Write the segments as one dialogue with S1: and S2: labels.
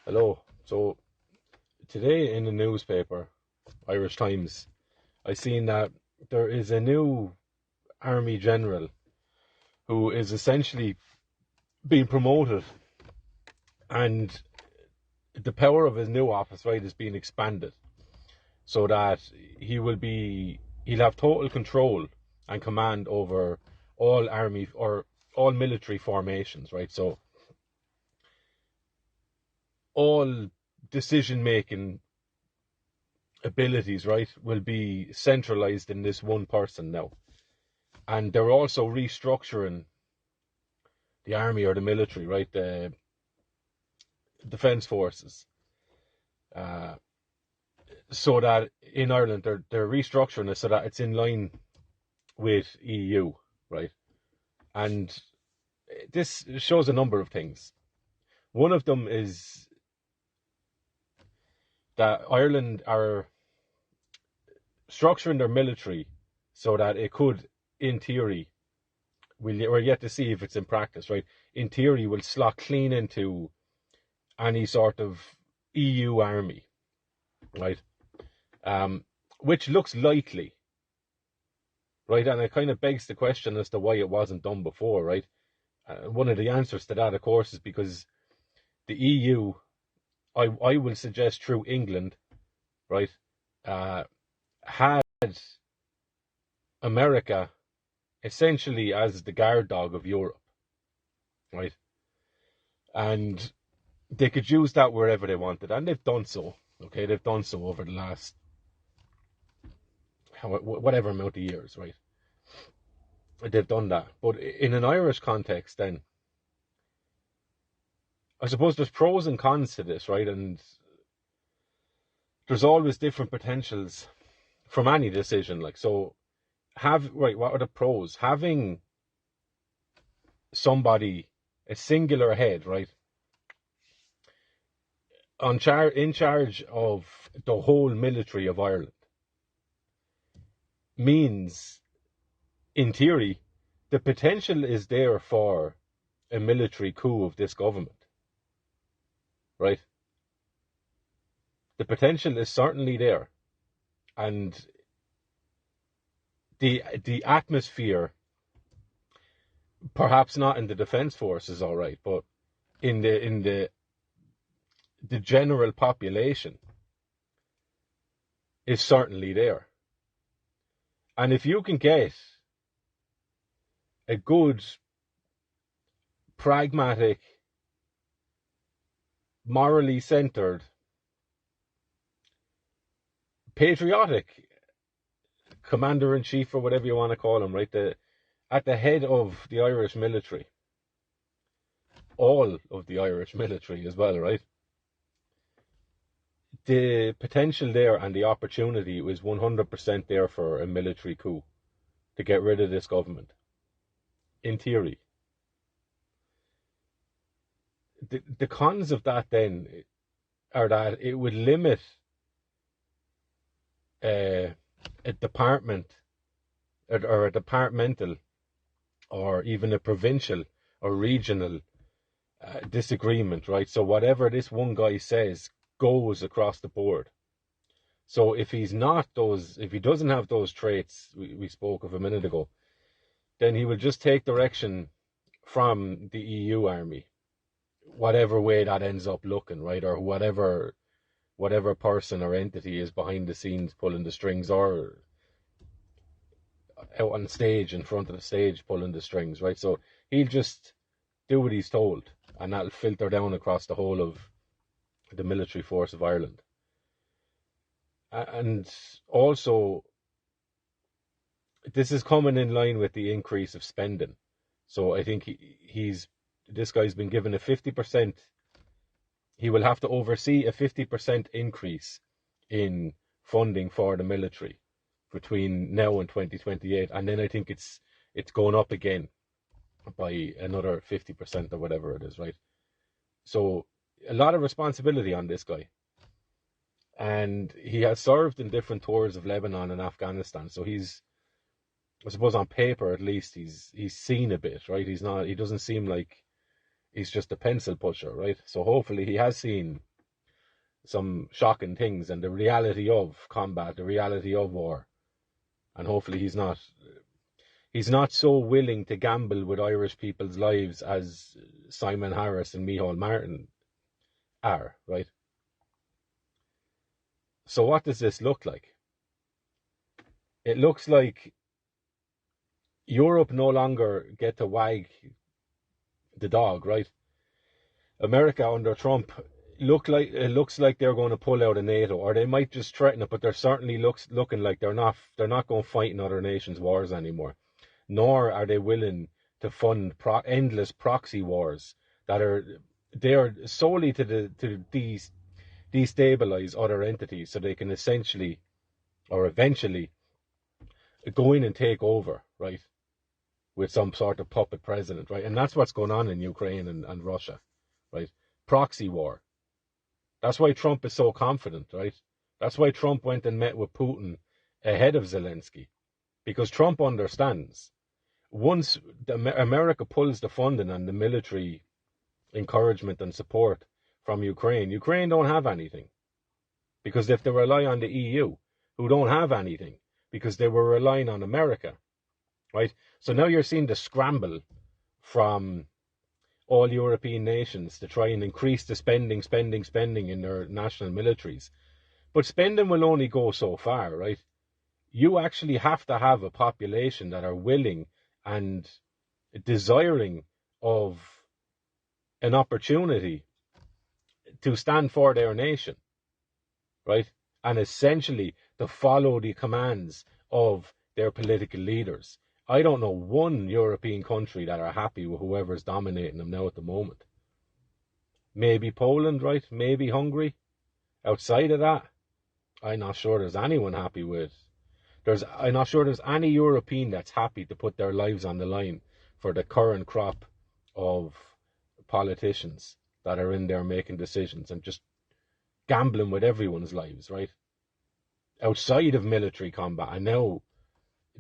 S1: Hello. So today in the newspaper, Irish Times, I seen that there is a new army general who is essentially being promoted, and the power of his new office, right, is being expanded so that he'll have total control and command over all army or all military formations, right? So all decision making abilities, right, will be centralized in this one person now. And they're also restructuring the army or the military, right, the defence forces, uh, so that in Ireland they're restructuring it so that it's in line with EU, right? And this shows a number of things. One of them is that Ireland are structuring their military so that it could, in theory, we're yet to see if it's in practice, right? In theory, will slot clean into any sort of EU army, right? Which looks likely, right? And it kind of begs the question as to why it wasn't done before, right? One of the answers to that, of course, is because the EU, I will suggest through England, right, had America essentially as the guard dog of Europe, right? And they could use that wherever they wanted, and they've done so. Okay, they've done so over the last whatever amount of years, right? They've done that. But in an Irish context, then I suppose there's pros and cons to this, right? And there's always different potentials from any decision. Like, so what are the pros? Having somebody, a singular head, right, in charge of the whole military of Ireland means, in theory, the potential is there for a military coup of this government, right? The potential is certainly there, and the atmosphere, perhaps not in the defence forces, all right, but in the general population, is certainly there. And if you can get a good, pragmatic, morally centred, patriotic commander-in-chief, or whatever you want to call him, right, at the head of the Irish military, all of the Irish military as well, right, the potential there and the opportunity was 100% there for a military coup to get rid of this government, in theory. The cons of that then are that it would limit a department or a departmental or even a provincial or regional disagreement, right? So whatever this one guy says goes across the board. So if he doesn't have those traits we spoke of a minute ago, then he will just take direction from the EU army, whatever way that ends up looking, right? Or whatever person or entity is behind the scenes pulling the strings, or out on stage, in front of the stage, pulling the strings, right? So he'll just do what he's told, and that'll filter down across the whole of the military force of Ireland. And also, this is coming in line with the increase of spending. So I think this guy's been given a 50%. He will have to oversee a 50% increase in funding for the military between now and 2028, and then I think it's going up again by another 50% or whatever it is, right? So a lot of responsibility on this guy, and he has served in different tours of Lebanon and Afghanistan, so he's, I suppose on paper at least, he's seen a bit, right? He doesn't seem like he's just a pencil pusher, right? So hopefully he has seen some shocking things and the reality of combat, the reality of war. And hopefully he's not so willing to gamble with Irish people's lives as Simon Harris and Micheál Martin are, right? So what does this look like? It looks like Europe no longer get to wag the dog, right? America under Trump looks like they're going to pull out of NATO, or they might just threaten it, but they're certainly looking like they're not going to fight in other nations' wars anymore. Nor are they willing to fund endless proxy wars they are solely to destabilize other entities, so they can essentially or eventually go in and take over, right? With some sort of puppet president, right? And that's what's going on in Ukraine and Russia, right? Proxy war. That's why Trump is so confident, right? That's why Trump went and met with Putin ahead of Zelensky, because Trump understands once America pulls the funding and the military encouragement and support from Ukraine don't have anything, because if they rely on the EU, who don't have anything, because they were relying on America, right? So now you're seeing the scramble from all European nations to try and increase the spending in their national militaries. But spending will only go so far, right? You actually have to have a population that are willing and desiring of an opportunity to stand for their nation, right? And essentially to follow the commands of their political leaders. I don't know one European country that are happy with whoever's dominating them now at the moment. Maybe Poland, right? Maybe Hungary. Outside of that, I'm not sure there's anyone happy with. I'm not sure there's any European that's happy to put their lives on the line for the current crop of politicians that are in there making decisions and just gambling with everyone's lives, right? Outside of military combat. And now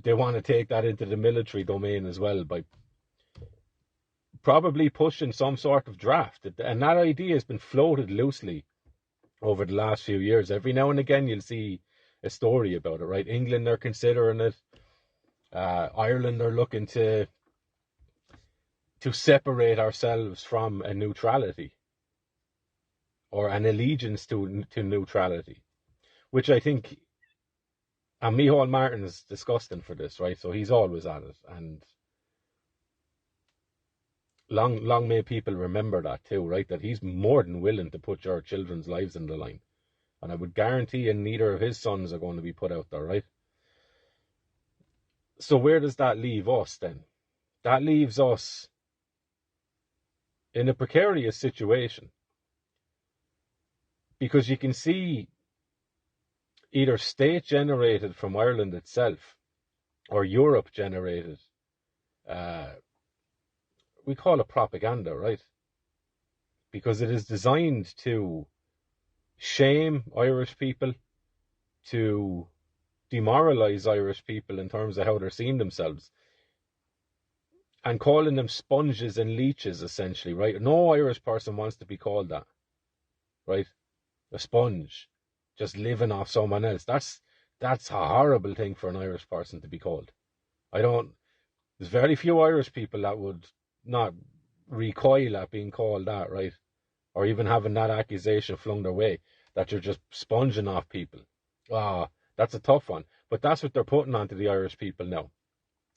S1: they want to take that into the military domain as well by probably pushing some sort of draft. And that idea has been floated loosely over the last few years. Every now and again you'll see a story about it, right? England are considering it. Ireland are looking to separate ourselves from a neutrality or an allegiance to neutrality, which I think, and Micheál Martin is disgusting for this, right? So he's always at it, and long may people remember that too, right? That he's more than willing to put your children's lives in the line, and I would guarantee neither of his sons are going to be put out there, right? So where does that leave us then? That leaves us in a precarious situation, because you can see either state generated from Ireland itself or Europe generated, we call it propaganda, right? Because it is designed to shame Irish people, to demoralize Irish people in terms of how they're seeing themselves, and calling them sponges and leeches, essentially, right? No Irish person wants to be called that, right? A sponge, just living off someone else. That's a horrible thing for an Irish person to be called. There's very few Irish people that would not recoil at being called that, right? Or even having that accusation flung their way, that you're just sponging off people. That's a tough one. But that's what they're putting onto the Irish people now.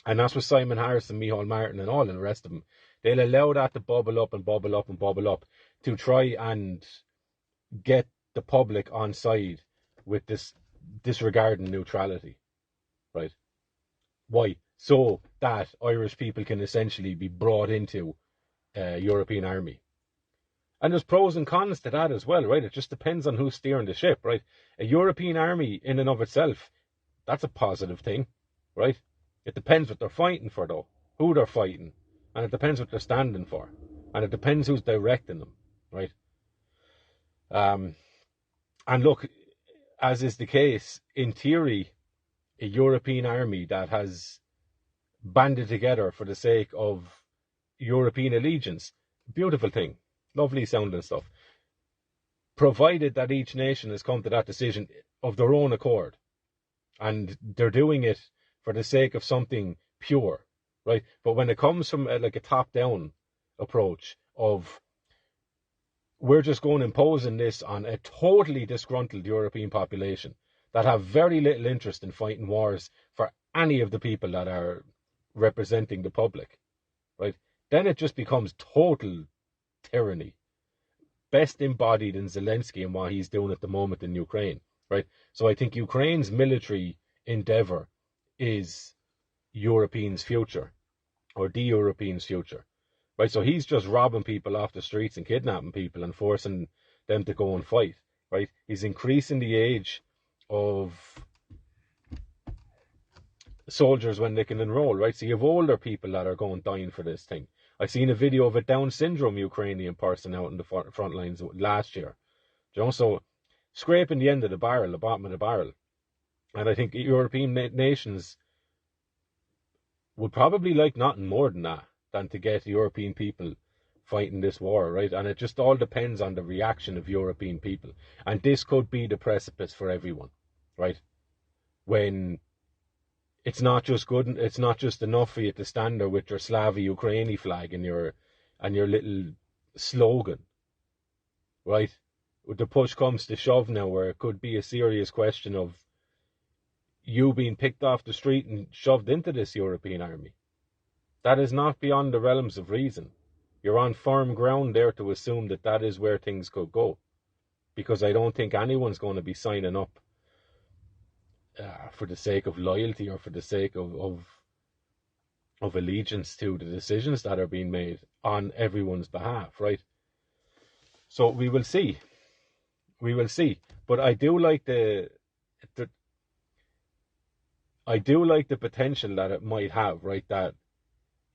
S1: And that's what Simon Harris and Micheál Martin and all the rest of them, they'll allow that to bubble up and bubble up and bubble up to try and get the public on side with this disregarding neutrality, right? Why? So that Irish people can essentially be brought into a European army. And there's pros and cons to that as well, right? It just depends on who's steering the ship, right? A European army in and of itself, that's a positive thing, right? It depends what they're fighting for, though, who they're fighting, and it depends what they're standing for, and it depends who's directing them, right? And look, as is the case, in theory, a European army that has banded together for the sake of European allegiance, beautiful thing, lovely sounding stuff. provided that each nation has come to that decision of their own accord, and they're doing it for the sake of something pure, right? But when it comes from like a top-down approach of we're just going imposing this on a totally disgruntled European population that have very little interest in fighting wars for any of the people that are representing the public, right? Then it just becomes total tyranny, best embodied in Zelensky and what he's doing at the moment in Ukraine, right? So I think Ukraine's military endeavor is Europeans' future, or the Europeans' future, right? So he's just robbing people off the streets and kidnapping people and forcing them to go and fight, right? He's increasing the age of soldiers when they can enroll, right? So you have older people that are going dying for this thing. I seen a video of a Down syndrome Ukrainian person out in the front lines last year. You know, so scraping the end of the barrel, the bottom of the barrel. And I think European nations would probably like nothing more than that, than to get European people fighting this war, right? And it just all depends on the reaction of European people. And this could be the precipice for everyone, right? When it's not just good, it's not just enough for you to stand there with your Slavy Ukraini flag and your little slogan, right? The push comes to shove now, where it could be a serious question of you being picked off the street and shoved into this European army. That is not beyond the realms of reason. You're on firm ground there to assume that that is where things could go, because I don't think anyone's going to be signing up for the sake of loyalty or for the sake of allegiance to the decisions that are being made on everyone's behalf, right? So we will see. We will see. But I do like the potential that it might have, right? That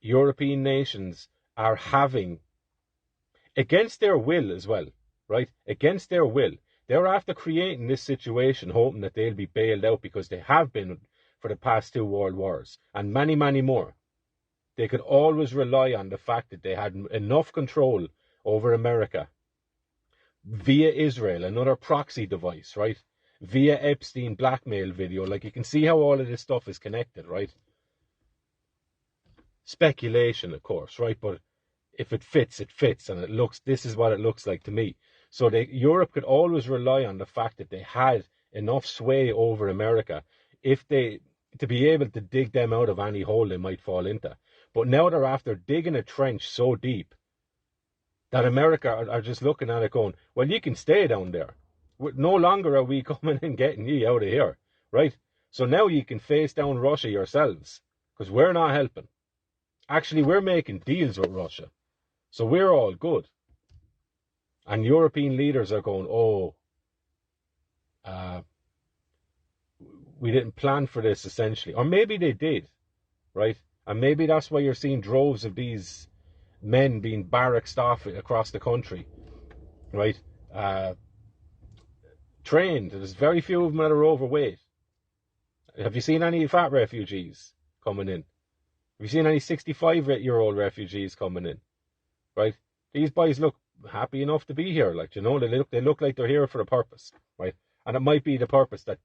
S1: European nations are having, against their will as well, right? Against their will. They're after creating this situation, hoping that they'll be bailed out, because they have been for the past 2 world wars and many, many more. They could always rely on the fact that they had enough control over America via Israel, another proxy device, right? Via Epstein blackmail video. Like, you can see how all of this stuff is connected, right? Speculation, of course, right? But if it fits, it fits. And this is what it looks like to me. So Europe could always rely on the fact that they had enough sway over America to be able to dig them out of any hole they might fall into. But now they're after digging a trench so deep that America are just looking at it going, well, you can stay down there. No longer are we coming and getting you out of here, right? So now you can face down Russia yourselves, because we're not helping. Actually, we're making deals with Russia. So we're all good. And European leaders are going, we didn't plan for this, essentially. Or maybe they did, right? And maybe that's why you're seeing droves of these men being barracked off across the country, right? Trained. There's very few of them that are overweight. Have you seen any fat refugees coming in? Have you seen any 65-year-old refugees coming in? Right? These boys look happy enough to be here. Like, you know, they look like they're here for a purpose, right? And it might be the purpose that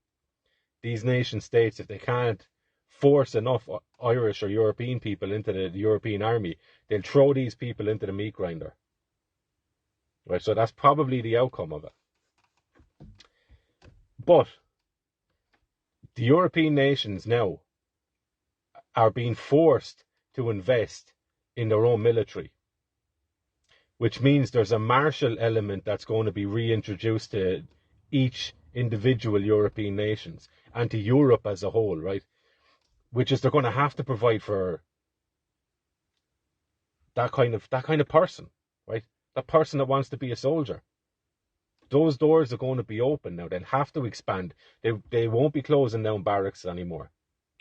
S1: these nation states, if they can't force enough Irish or European people into the European army, they'll throw these people into the meat grinder. Right? So that's probably the outcome of it. But the European nations now are being forced to invest in their own military, which means there's a martial element that's going to be reintroduced to each individual European nations and to Europe as a whole, right? Which is they're going to have to provide for that kind of person, right? That person that wants to be a soldier. Those doors are going to be open now. They'll have to expand. They won't be closing down barracks anymore.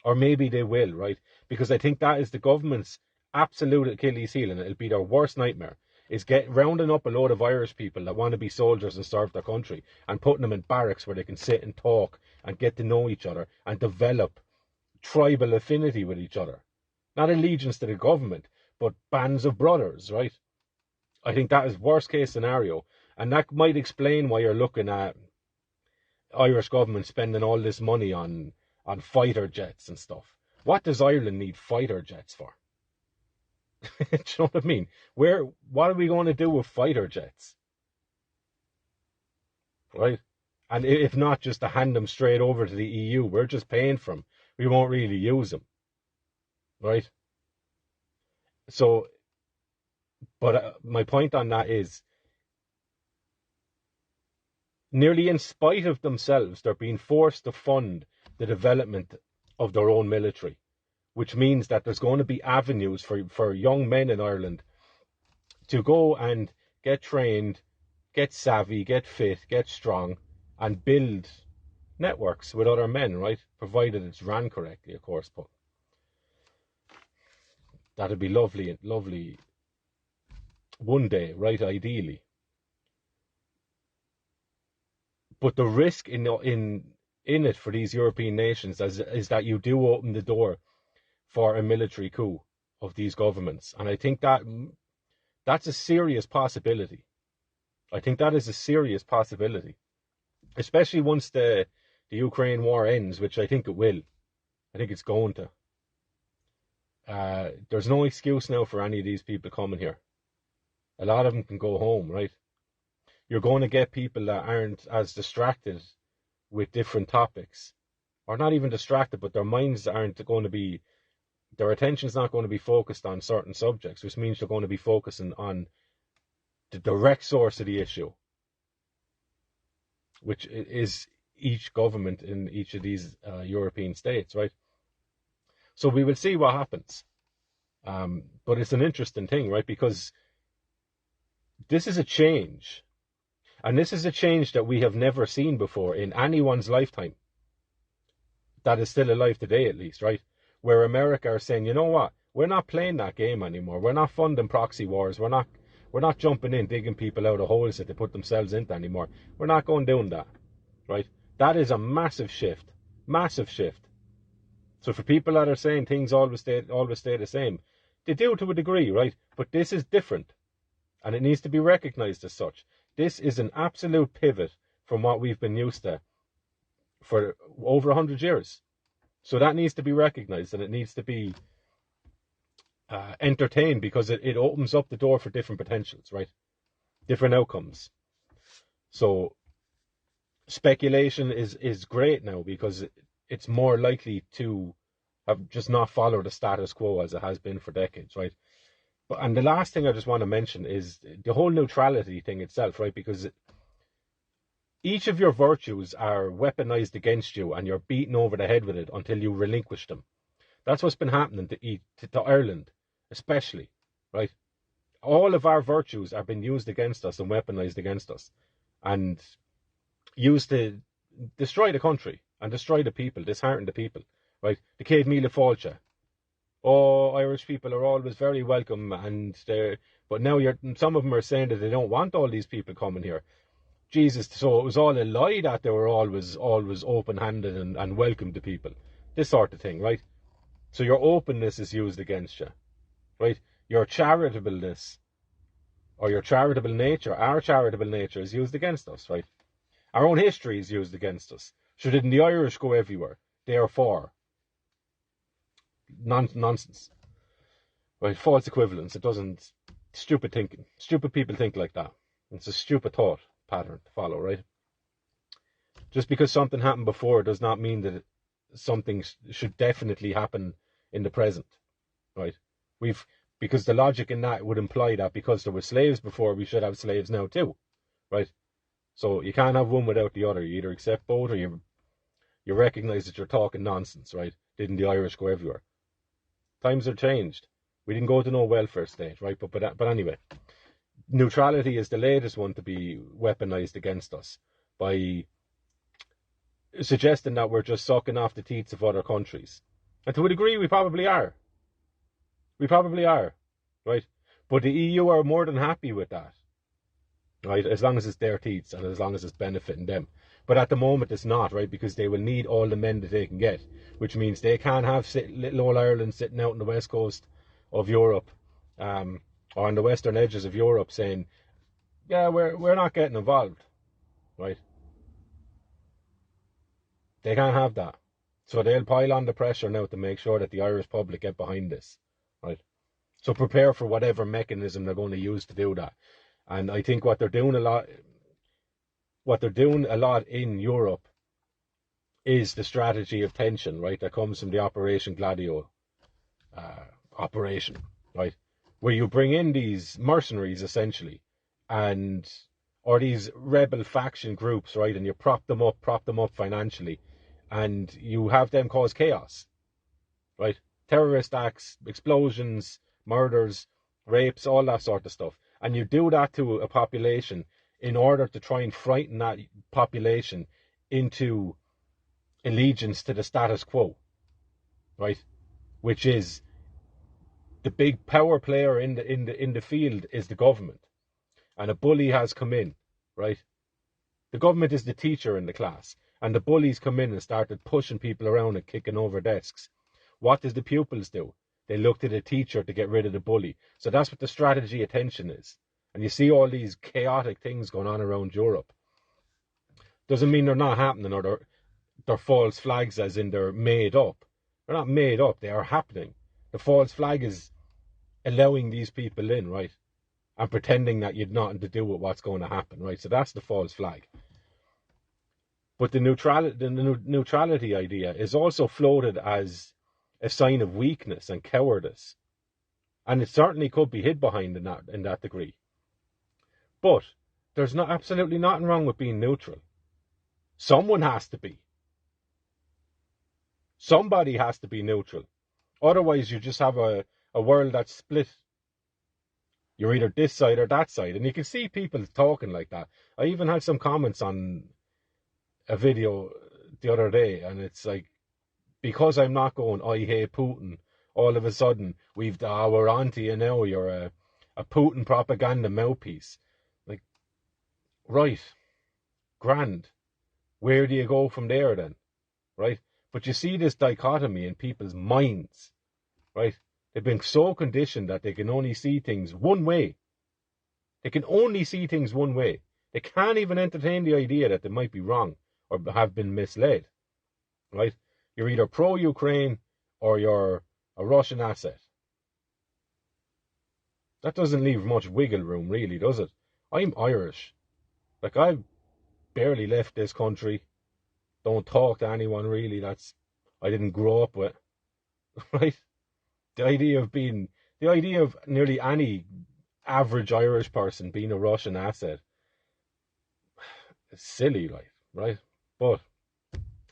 S1: Or maybe they will, right? Because I think that is the government's absolute Achilles heel, and it'll be their worst nightmare, is rounding up a load of Irish people that want to be soldiers and serve their country and putting them in barracks where they can sit and talk and get to know each other and develop tribal affinity with each other. Not allegiance to the government, but bands of brothers, right? I think that is worst case scenario. And that might explain why you're looking at Irish government spending all this money on fighter jets and stuff. What does Ireland need fighter jets for? Do you know what I mean? What are we going to do with fighter jets? Right? And if not, just to hand them straight over to the EU. We're just paying for them. We won't really use them. Right? So, but my point on that is, nearly in spite of themselves, they're being forced to fund the development of their own military, which means that there's going to be avenues for young men in Ireland to go and get trained, get savvy, get fit, get strong, and build networks with other men, right? Provided it's ran correctly, of course, but that'd be lovely one day, right? Ideally. But the risk in it for these European nations is that you do open the door for a military coup of these governments. And I think that's a serious possibility. I think that is a serious possibility, especially once the Ukraine war ends, which I think it will. I think it's going to. There's no excuse now for any of these people coming here. A lot of them can go home, right? You're going to get people that aren't as distracted with different topics, or not even distracted, but their minds aren't going to be, their attention's not going to be focused on certain subjects, which means they're going to be focusing on the direct source of the issue, which is each government in each of these European states, right? So we will see what happens. But it's an interesting thing, right? Because this is a change. And this is a change that we have never seen before in anyone's lifetime that is still alive today, at least, right? Where America are saying, you know what? We're not playing that game anymore. We're not funding proxy wars. We're not jumping in, digging people out of holes that they put themselves into anymore. We're not going doing that, right? That is a massive shift. Massive shift. So for people that are saying things always stay the same, they do to a degree, right? But this is different. And it needs to be recognized as such. This is an absolute pivot from what we've been used to for over 100 years. So that needs to be recognized, and it needs to be entertained, because it opens up the door for different potentials, right? Different outcomes. So speculation is great now, because it's more likely to have just not followed the status quo as it has been for decades, right? And the last thing I just want to mention is the whole neutrality thing itself, right? Because each of your virtues are weaponized against you, and you're beaten over the head with it until you relinquish them. That's what's been happening to Ireland, especially, right? All of our virtues are being used against us and weaponized against us, and used to destroy the country and destroy the people, dishearten the people, right? The Céad Míle Fáilte. Oh, Irish people are always very welcome, but now some of them are saying that they don't want all these people coming here. Jesus, so it was all a lie that they were always open-handed and welcome to people. This sort of thing, right? So your openness is used against you, right? Your charitableness, or your charitable nature, our charitable nature is used against us, right? Our own history is used against us. So didn't the Irish go everywhere? Therefore, nonsense, right? False equivalence. It doesn't. Stupid thinking. Stupid people think like that. It's a stupid thought pattern to follow, right? Just because something happened before does not mean that something should definitely happen in the present, right? Because the logic in that would imply that because there were slaves before, we should have slaves now too, right? So you can't have one without the other. You either accept both, or you recognize that you're talking nonsense, right? Didn't the Irish go everywhere? Times have changed. We didn't go to no welfare state, right? But anyway, neutrality is the latest one to be weaponized against us by suggesting that we're just sucking off the teats of other countries. And to a degree, we probably are. We probably are, right? But the EU are more than happy with that, right? As long as it's their teats and as long as it's benefiting them. But at the moment, it's not, right? Because they will need all the men that they can get, which means they can't have little old Ireland sitting out on the west coast of Europe, or on the western edges of Europe, saying, yeah, we're not getting involved, right? They can't have that. So they'll pile on the pressure now to make sure that the Irish public get behind this, right? So prepare for whatever mechanism they're going to use to do that. And I think what they're doing a lot in Europe is the strategy of tension, right? That comes from the Operation Gladio operation, right? Where you bring in these mercenaries essentially, and or these rebel faction groups, right? And you prop them up financially, and you have them cause chaos, right? Terrorist acts, explosions, murders, rapes, all that sort of stuff. And you do that to a population in order to try and frighten that population into allegiance to the status quo, right? Which is the big power player in the field is the government. And a bully has come in, right? The government is the teacher in the class, and the bullies come in and started pushing people around and kicking over desks. What does the pupils do? They look to the teacher to get rid of the bully. So that's what the strategy of tension is. And you see all these chaotic things going on around Europe. Doesn't mean they're not happening, or they're false flags as in they're made up. They're not made up, they are happening. The false flag is allowing these people in, right? And pretending that you'd nothing to do with what's going to happen, right? So that's the false flag. But the neutrality idea is also floated as a sign of weakness and cowardice. And it certainly could be hid behind in that degree. But there's absolutely nothing wrong with being neutral. Someone has to be. Somebody has to be neutral. Otherwise, you just have a world that's split. You're either this side or that side. And you can see people talking like that. I even had some comments on a video the other day, and it's like, because I'm not going, I hate Putin, all of a sudden, we're on to you now, you're a Putin propaganda mouthpiece. Like, right, grand. Where do you go from there then? Right? But you see this dichotomy in people's minds, right? They've been so conditioned that they can only see things one way. They can only see things one way. They can't even entertain the idea that they might be wrong or have been misled, right? You're either pro-Ukraine or you're a Russian asset. That doesn't leave much wiggle room, really, does it? I'm Irish. Like, I've barely left this country. Don't talk to anyone, really, I didn't grow up with, right? The idea of nearly any average Irish person being a Russian asset is silly, like, right? But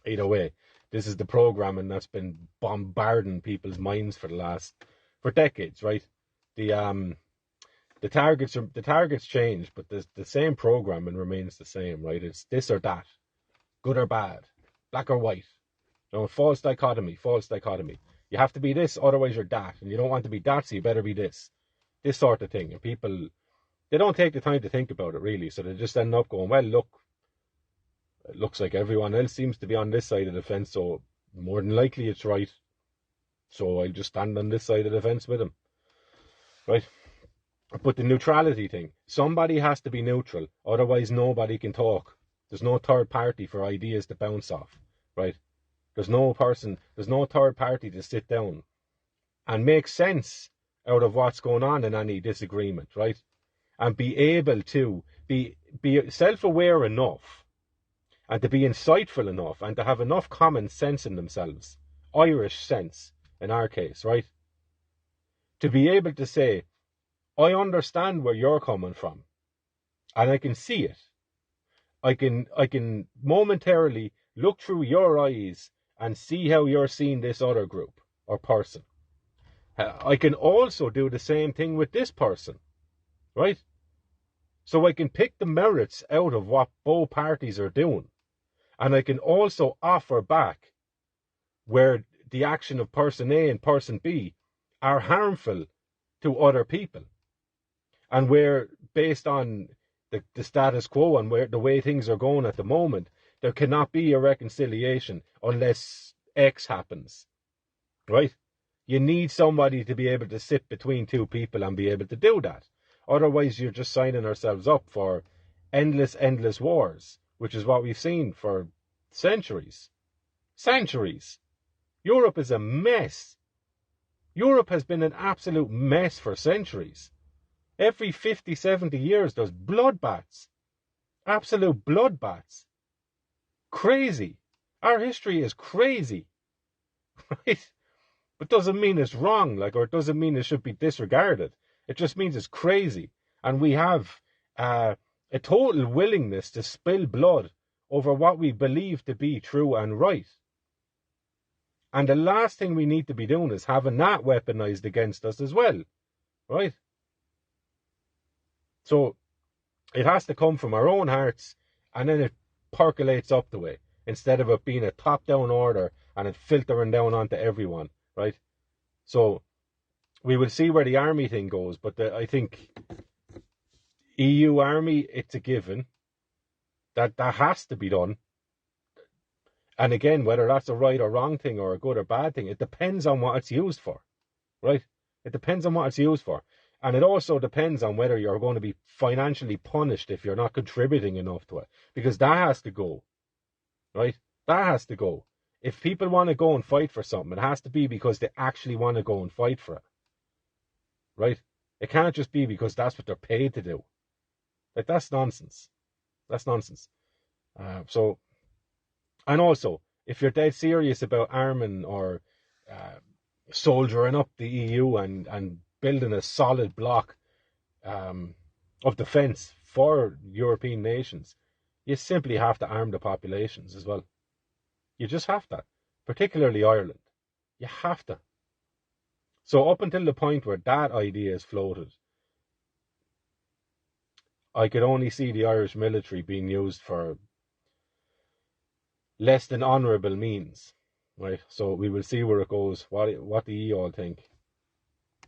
S1: either way, this is the programming that's been bombarding people's minds for decades, right? The targets change, but the same programming remains the same, right? It's this or that, good or bad, black or white. False dichotomy. You have to be this, otherwise you're that, and you don't want to be that, so you better be this sort of thing. And people, they don't take the time to think about it, really, so they just end up going, well, look, it looks like everyone else seems to be on this side of the fence, so more than likely it's right, so I'll just stand on this side of the fence with them, right? But the neutrality thing, somebody has to be neutral, otherwise nobody can talk. There's no third party for ideas to bounce off, right? There's no third party to sit down and make sense out of what's going on in any disagreement, right? And be able to be self-aware enough and to be insightful enough and to have enough common sense in themselves, Irish sense in our case, right? To be able to say, I understand where you're coming from and I can see it. I can momentarily look through your eyes and see how you're seeing this other group or person. I can also do the same thing with this person, right? So I can pick the merits out of what both parties are doing. And I can also offer back where the action of person A and person B are harmful to other people. And where, based on the status quo and where the way things are going at the moment, there cannot be a reconciliation unless X happens, right? You need somebody to be able to sit between two people and be able to do that. Otherwise, you're just signing ourselves up for endless, endless wars, which is what we've seen for centuries. Centuries. Europe is a mess. Europe has been an absolute mess for centuries. Every 50, 70 years, there's bloodbaths. Absolute bloodbaths. Crazy. Our history is crazy. Right? But doesn't mean it's wrong, or it doesn't mean it should be disregarded. It just means it's crazy. And we have a total willingness to spill blood over what we believe to be true and right. And the last thing we need to be doing is having that weaponized against us as well. Right? So it has to come from our own hearts, and then it percolates up the way, instead of it being a top-down order and it filtering down onto everyone. Right? So we will see where the army thing goes, but I think EU army, it's a given that has to be done. And again, whether that's a right or wrong thing or a good or bad thing, it depends on what it's used for, right? It depends on what it's used for. And it also depends on whether you're going to be financially punished if you're not contributing enough to it, because that has to go, right? That has to go. If people want to go and fight for something, it has to be because they actually want to go and fight for it, right? It can't just be because that's what they're paid to do. That's nonsense. That's nonsense. And also, if you're dead serious about arming or soldiering up the EU and building a solid block of defence for European nations, you simply have to arm the populations as well. You just have to, particularly Ireland. You have to. So up until the point where that idea is floated, I could only see the Irish military being used for less than honourable means, right? So we will see where it goes. What do you all think?